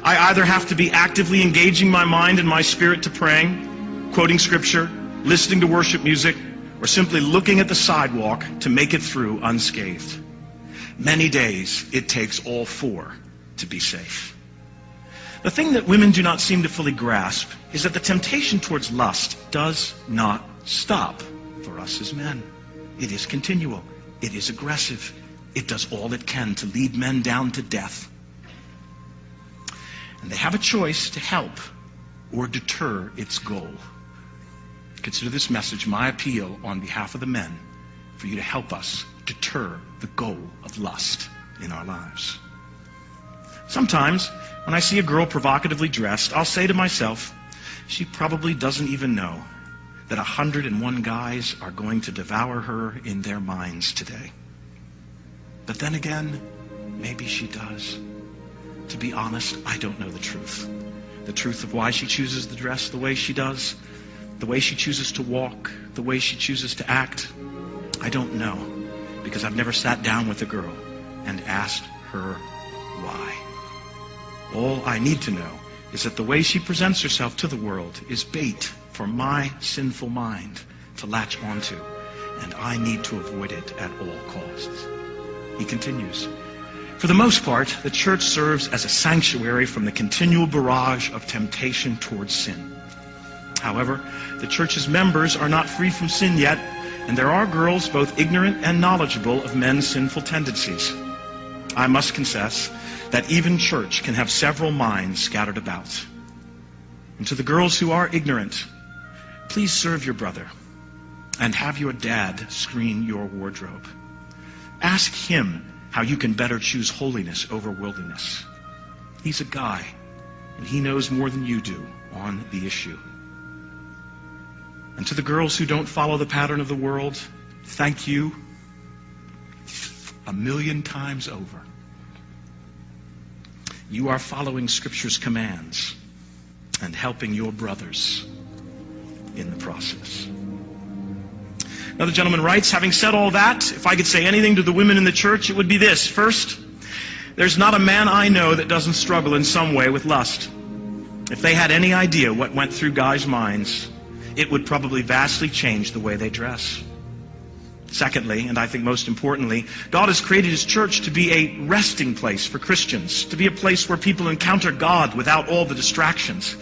I either have to be actively engaging my mind and my spirit to praying, quoting scripture, listening to worship music, or simply looking at the sidewalk to make it through unscathed. Many days it takes all four to be safe. The thing that women do not seem to fully grasp is that the temptation towards lust does not stop for us as men. It is continual. It is aggressive. It does all it can to lead men down to death. And they have a choice to help or deter its goal. Consider this message my appeal on behalf of the men for you to help us deter the goal of lust in our lives. Sometimes, when I see a girl provocatively dressed, I'll say to myself, she probably doesn't even know that 101 guys are going to devour her in their minds today. But then again, maybe she does. To be honest, I don't know the truth. The truth of why she chooses to dress the way she does, the way she chooses to walk, the way she chooses to act, I don't know, because I've never sat down with a girl and asked her why. All I need to know is that the way she presents herself to the world is bait for my sinful mind to latch onto. and I need to avoid it at all costs. He continues, for the most part, the church serves as a sanctuary from the continual barrage of temptation towards sin. However, the church's members are not free from sin yet, and there are girls both ignorant and knowledgeable of men's sinful tendencies. I must confess that even church can have several minds scattered about. And to the girls who are ignorant, please serve your brother and have your dad screen your wardrobe. Ask him how you can better choose holiness over worldliness. He's a guy, and he knows more than you do on the issue. And to the girls who don't follow the pattern of the world, thank you 1,000,000 times over. You are following Scripture's commands and helping your brothers in the process. Another gentleman writes, having said all that, if I could say anything to the women in the church, it would be this. First, there's not a man I know that doesn't struggle in some way with lust. If they had any idea what went through guys' minds, it would probably vastly change the way they dress. Secondly, and I think most importantly, God has created His church to be a resting place for Christians, to be a place where people encounter God without all the distractions.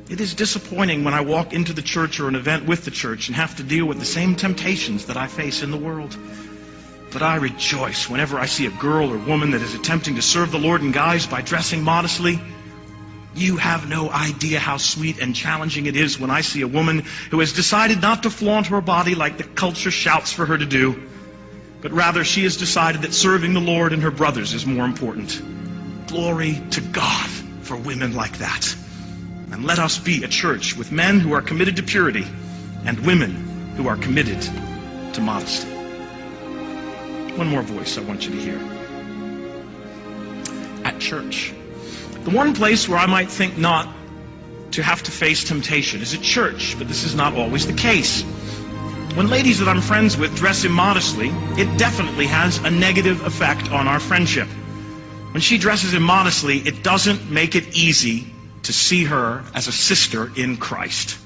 It is disappointing when I walk into the church or an event with the church and have to deal with the same temptations that I face in the world. But I rejoice whenever I see a girl or woman that is attempting to serve the Lord in guise by dressing modestly. You have no idea how sweet and challenging it is when I see a woman who has decided not to flaunt her body like the culture shouts for her to do, but rather she has decided that serving the Lord and her brothers is more important. Glory to God for women like that. And let us be a church with men who are committed to purity and women who are committed to modesty. One more voice I want you to hear. At church. The one place where I might think not to have to face temptation is at church, but this is not always the case. When ladies that I'm friends with dress immodestly, it definitely has a negative effect on our friendship. When she dresses immodestly, it doesn't make it easy to see her as a sister in Christ.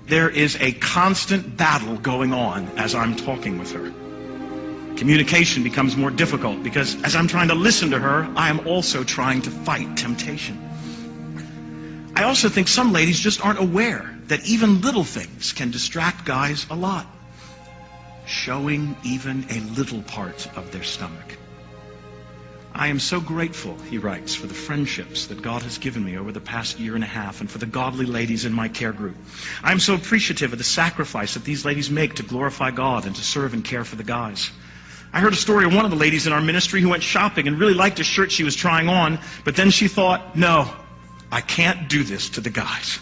There is a constant battle going on as I'm talking with her. Communication becomes more difficult because as I'm trying to listen to her, I am also trying to fight temptation. I also think some ladies just aren't aware that even little things can distract guys a lot. Showing even a little part of their stomach. I am so grateful, he writes, for the friendships that God has given me over the past 1.5 years and for the godly ladies in my care group. I am so appreciative of the sacrifice that these ladies make to glorify God and to serve and care for the guys. I heard a story of one of the ladies in our ministry who went shopping and really liked a shirt she was trying on, but then she thought, no, I can't do this to the guys.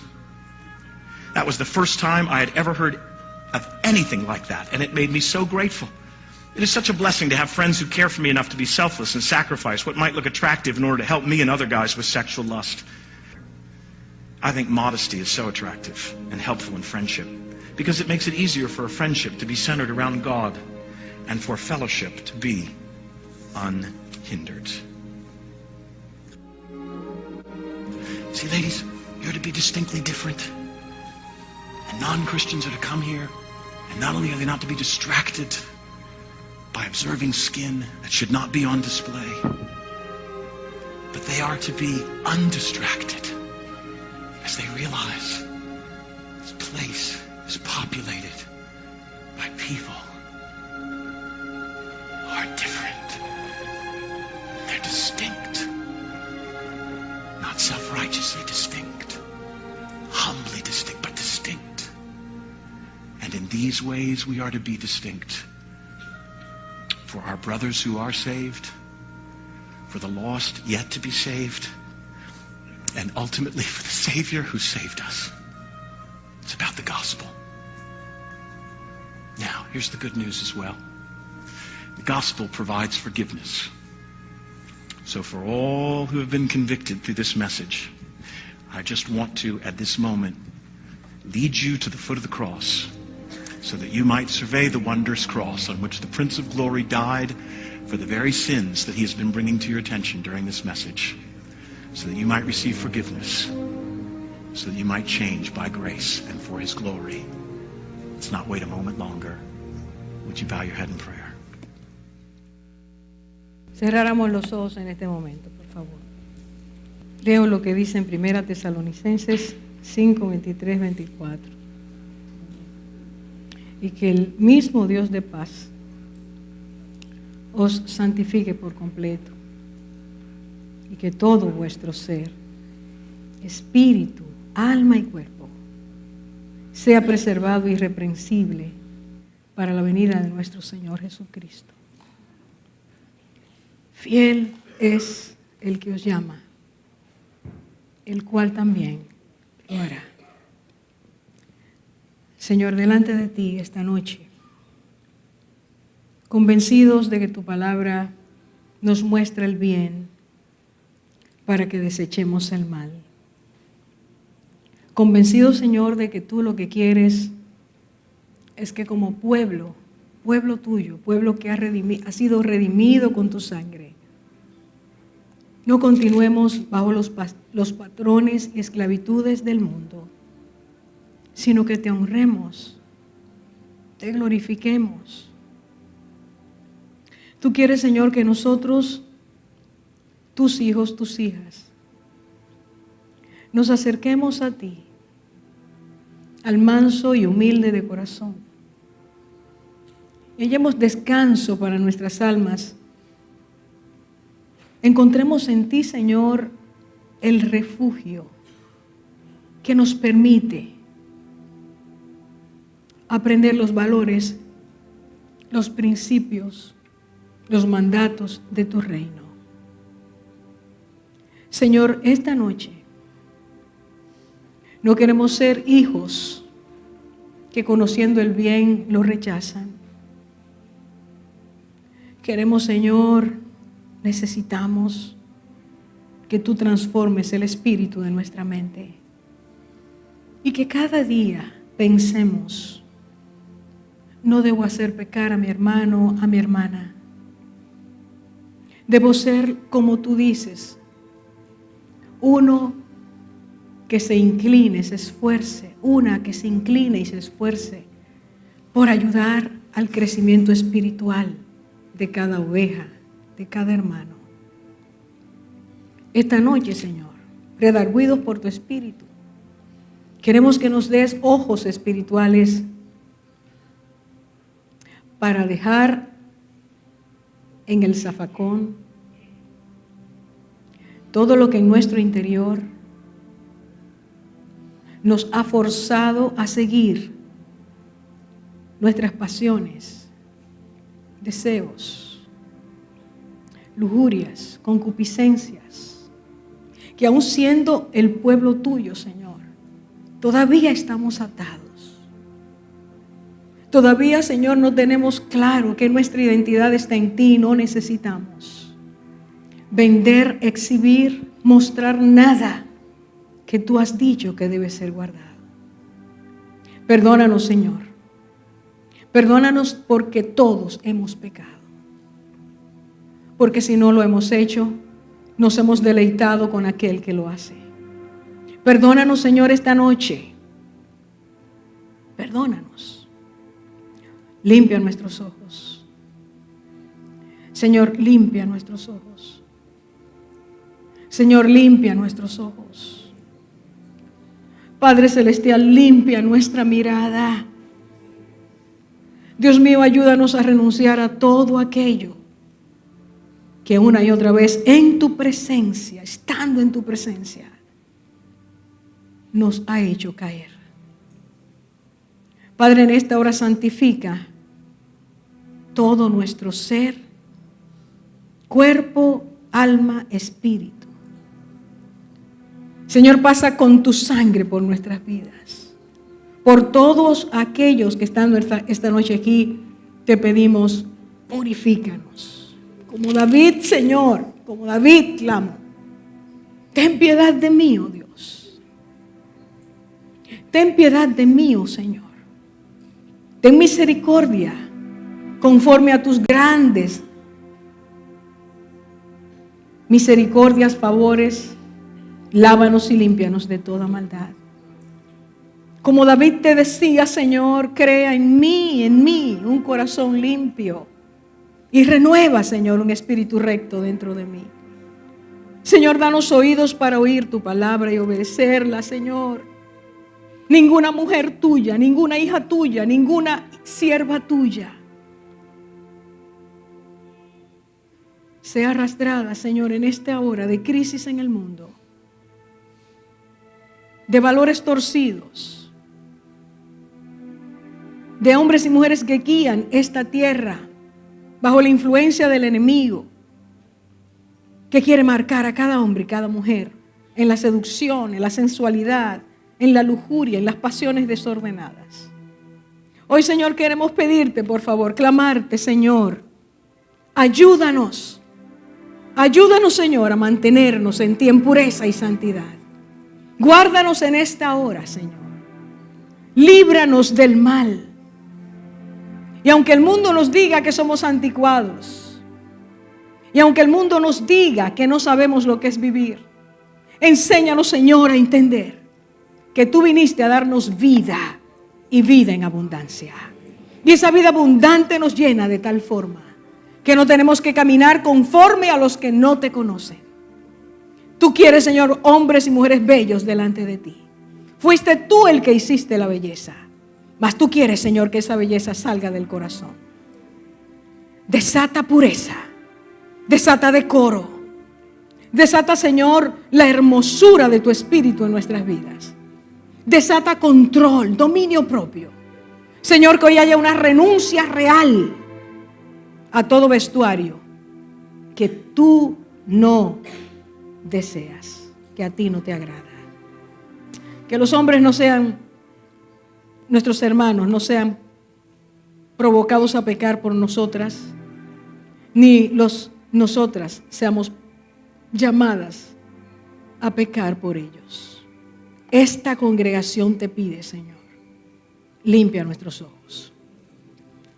That was the first time I had ever heard of anything like that, and it made me so grateful. It is such a blessing to have friends who care for me enough to be selfless and sacrifice what might look attractive in order to help me and other guys with sexual lust. I think modesty is so attractive and helpful in friendship because it makes it easier for a friendship to be centered around God and for fellowship to be unhindered. See, ladies, you're to be distinctly different. And non-Christians are to come here, and not only are they not to be distracted by observing skin that should not be on display, but they are to be undistracted as they realize this place is populated by people who are different. They're distinct, not self-righteously distinct, humbly distinct, but distinct. And in these ways we are to be distinct. For our brothers who are saved, for the lost yet to be saved, and ultimately for the Savior who saved us. It's about the gospel. Now, here's the good news as well. The gospel provides forgiveness. So for all who have been convicted through this message, I just want to, at this moment, lead you to the foot of the cross, so that you might survey the wondrous cross on which the Prince of Glory died for the very sins that he has been bringing to your attention during this message, so that you might receive forgiveness, so that you might change by grace and for his glory. Let's not wait a moment longer. Would you bow your head in prayer? Cerráramos los ojos en este momento, por favor. Leo lo que dice en 1 Tesalonicenses 5, 23, 24. Y que el mismo Dios de paz os santifique por completo, y que todo vuestro ser, espíritu, alma y cuerpo, sea preservado irreprensible para la venida de nuestro Señor Jesucristo. Fiel es el que os llama, el cual también lo hará. Señor, delante de ti esta noche, convencidos de que tu palabra nos muestra el bien para que desechemos el mal. Convencidos, Señor, de que tú lo que quieres es que como pueblo tuyo, pueblo que ha sido redimido con tu sangre, no continuemos bajo los patrones y esclavitudes del mundo, sino que te honremos, te glorifiquemos. Tú quieres, Señor, que nosotros, tus hijos, tus hijas, nos acerquemos a ti, al manso y humilde de corazón, y hallemos descanso para nuestras almas. Encontremos en ti, Señor, el refugio que nos permite aprender los valores, los principios, los mandatos de tu reino. Señor, esta noche no queremos ser hijos que conociendo el bien lo rechazan. Queremos, Señor, necesitamos que tú transformes el espíritu de nuestra mente y que cada día pensemos: no debo hacer pecar a mi hermano, a mi hermana. Debo ser como tú dices, uno que se incline, se esfuerce, una que se incline y se esfuerce por ayudar al crecimiento espiritual de cada oveja, de cada hermano. Esta noche, Señor, redarguidos por tu espíritu, queremos que nos des ojos espirituales para dejar en el zafacón todo lo que en nuestro interior nos ha forzado a seguir nuestras pasiones, deseos, lujurias, concupiscencias, que aun siendo el pueblo tuyo, Señor, todavía estamos atados. Todavía, Señor, no tenemos claro que nuestra identidad está en ti y no necesitamos vender, exhibir, mostrar nada que tú has dicho que debe ser guardado. Perdónanos, Señor. Perdónanos porque todos hemos pecado. Porque si no lo hemos hecho, nos hemos deleitado con aquel que lo hace. Perdónanos, Señor, esta noche. Perdónanos. Limpia nuestros ojos. Señor, limpia nuestros ojos. Señor, limpia nuestros ojos. Padre Celestial, limpia nuestra mirada. Dios mío, ayúdanos a renunciar a todo aquello que una y otra vez en tu presencia, estando en tu presencia, nos ha hecho caer. Padre, en esta hora santifica todo nuestro ser, cuerpo, alma, espíritu. Señor, pasa con tu sangre por nuestras vidas. Por todos aquellos que estando esta noche aquí, te pedimos, purifícanos. Como David, Señor, como David clamo, ten piedad de mí, oh Dios. Ten piedad de mí, oh Señor. Ten misericordia conforme a tus grandes misericordias, favores. Lávanos y límpianos de toda maldad. Como David te decía, Señor, crea en mí, un corazón limpio. Y renueva, Señor, un espíritu recto dentro de mí. Señor, danos oídos para oír tu palabra y obedecerla, Señor. Ninguna mujer tuya, ninguna hija tuya, ninguna sierva tuya sea arrastrada, Señor, en esta hora de crisis en el mundo, de valores torcidos, de hombres y mujeres que guían esta tierra bajo la influencia del enemigo, que quiere marcar a cada hombre y cada mujer en la seducción, en la sensualidad, en la lujuria, en las pasiones desordenadas. Hoy, Señor, queremos pedirte, por favor, clamarte, Señor, ayúdanos, Señor, a mantenernos en ti en pureza y santidad. Guárdanos en esta hora, Señor. Líbranos del mal. Y aunque el mundo nos diga que somos anticuados, y aunque el mundo nos diga que no sabemos lo que es vivir, enséñanos, Señor, a entender que tú viniste a darnos vida y vida en abundancia. Y esa vida abundante nos llena de tal forma que no tenemos que caminar conforme a los que no te conocen. Tú quieres, Señor, hombres y mujeres bellos delante de ti. Fuiste tú el que hiciste la belleza, mas tú quieres, Señor, que esa belleza salga del corazón. Desata pureza, desata decoro, desata, Señor, la hermosura de tu espíritu en nuestras vidas. Desata control, dominio propio. Señor, que hoy haya una renuncia real a todo vestuario que tú no deseas, que a ti no te agrada. Que los hombres no sean, nuestros hermanos, no sean provocados a pecar por nosotras, ni nosotras seamos llamadas a pecar por ellos. Esta congregación te pide, Señor, limpia nuestros ojos.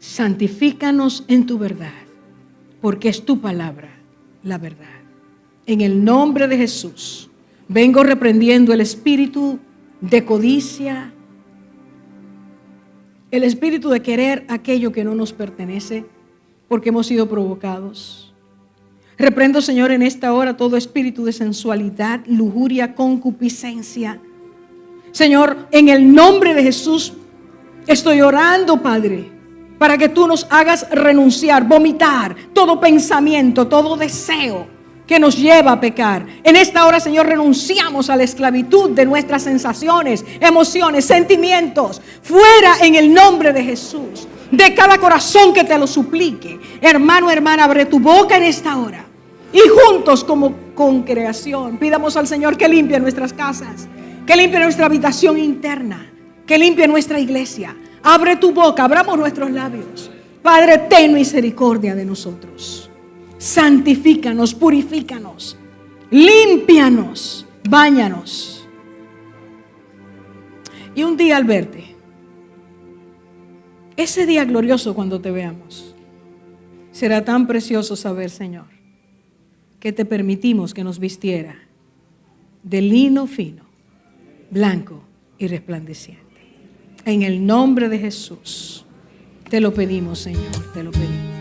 Santifícanos en tu verdad, porque es tu palabra la verdad. En el nombre de Jesús, vengo reprendiendo el espíritu de codicia, el espíritu de querer aquello que no nos pertenece, porque hemos sido provocados. Reprendo, Señor, en esta hora todo espíritu de sensualidad, lujuria, concupiscencia. Señor, en el nombre de Jesús, estoy orando, Padre, para que tú nos hagas renunciar, vomitar todo pensamiento, todo deseo que nos lleva a pecar. En esta hora, Señor, renunciamos a la esclavitud de nuestras sensaciones, emociones, sentimientos. Fuera en el nombre de Jesús, de cada corazón que te lo suplique. Hermano, hermana, abre tu boca en esta hora. Y juntos como congregación pidamos al Señor que limpie nuestras casas, que limpie nuestra habitación interna, que limpie nuestra iglesia. Abre tu boca, abramos nuestros labios. Padre, ten misericordia de nosotros. Santifícanos, purifícanos, límpianos, báñanos. Y un día al verte, ese día glorioso cuando te veamos, será tan precioso saber, Señor, que te permitimos que nos vistiera de lino fino, blanco y resplandeciente. En el nombre de Jesús, te lo pedimos, Señor, te lo pedimos.